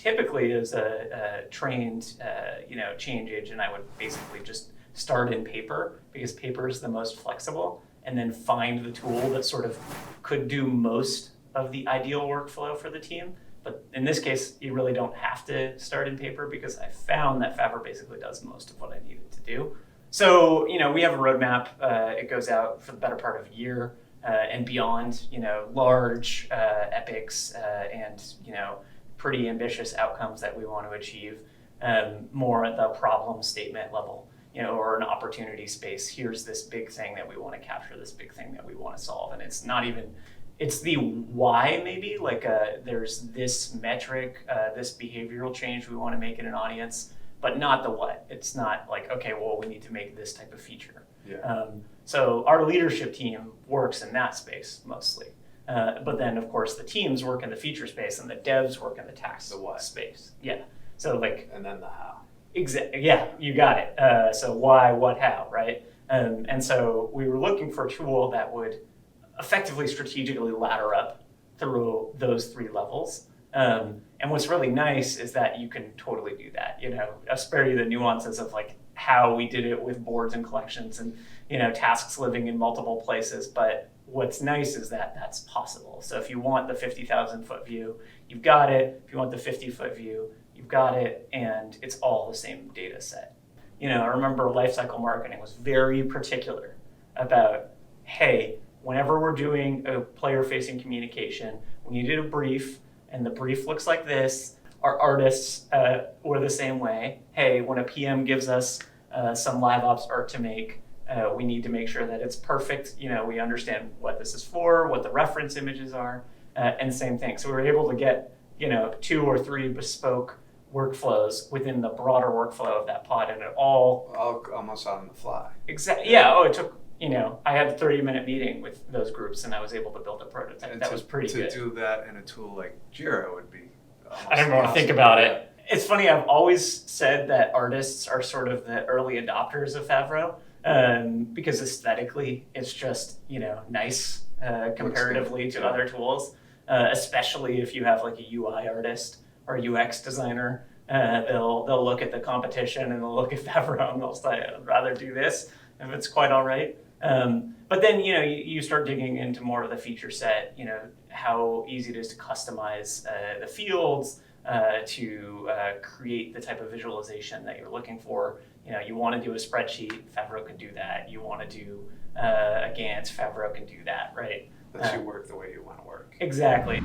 typically as a trained, change agent, I would basically just start in paper because paper is the most flexible, and then find the tool that sort of could do most of the ideal workflow for the team. But in this case, you really don't have to start in paper because I found that Favro basically does most of what I needed to do. So, we have a roadmap. It goes out for the better part of a year and beyond, large epics and, pretty ambitious outcomes that we want to achieve, more at the problem statement level, or an opportunity space. Here's this big thing that we want to capture, this big thing that we want to solve. And it's not even, it's the why maybe, like there's this metric, this behavioral change we want to make in an audience, but not the what. It's not like, okay, well, we need to make this type of feature. Yeah. So our leadership team works in that space mostly. But then, of course, the teams work in the feature space and the devs work in the task space. Yeah. So and then the how. Exactly. Yeah, you got it. So why, what, how, right? And so we were looking for a tool that would effectively strategically ladder up through those three levels. And what's really nice is that you can totally do that. I'll spare you the nuances of like how we did it with boards and collections and, tasks living in multiple places. But what's nice is that that's possible. So if you want the 50,000 foot view, you've got it. If you want the 50-foot view, you've got it. And it's all the same data set. I remember lifecycle marketing was very particular about, hey, whenever we're doing a player-facing communication, we needed a brief, and the brief looks like this. Our artists were the same way. Hey, when a PM gives us some live ops art to make, we need to make sure that it's perfect. We understand what this is for, what the reference images are, and same thing. So we were able to get, 2 or 3 bespoke workflows within the broader workflow of that pod, and it all almost on the fly. Exactly. Yeah. Oh, it took. I had a 30-minute meeting with those groups, and I was able to build a prototype. And that was pretty good. To do that in a tool like Jira would be almost I don't know what to think about it. It's funny, I've always said that artists are sort of the early adopters of Favro, because aesthetically it's just, nice comparatively to other tools, especially if you have like a UI artist or a UX designer. They'll look at the competition and they'll look at Favro and they'll say, I'd rather do this if it's quite all right. But then, you start digging into more of the feature set, how easy it is to customize the fields, to create the type of visualization that you're looking for. You want to do a spreadsheet, Favro can do that. You want to do a Gantt, Favro can do that, right? Lets you work the way you want to work. Exactly.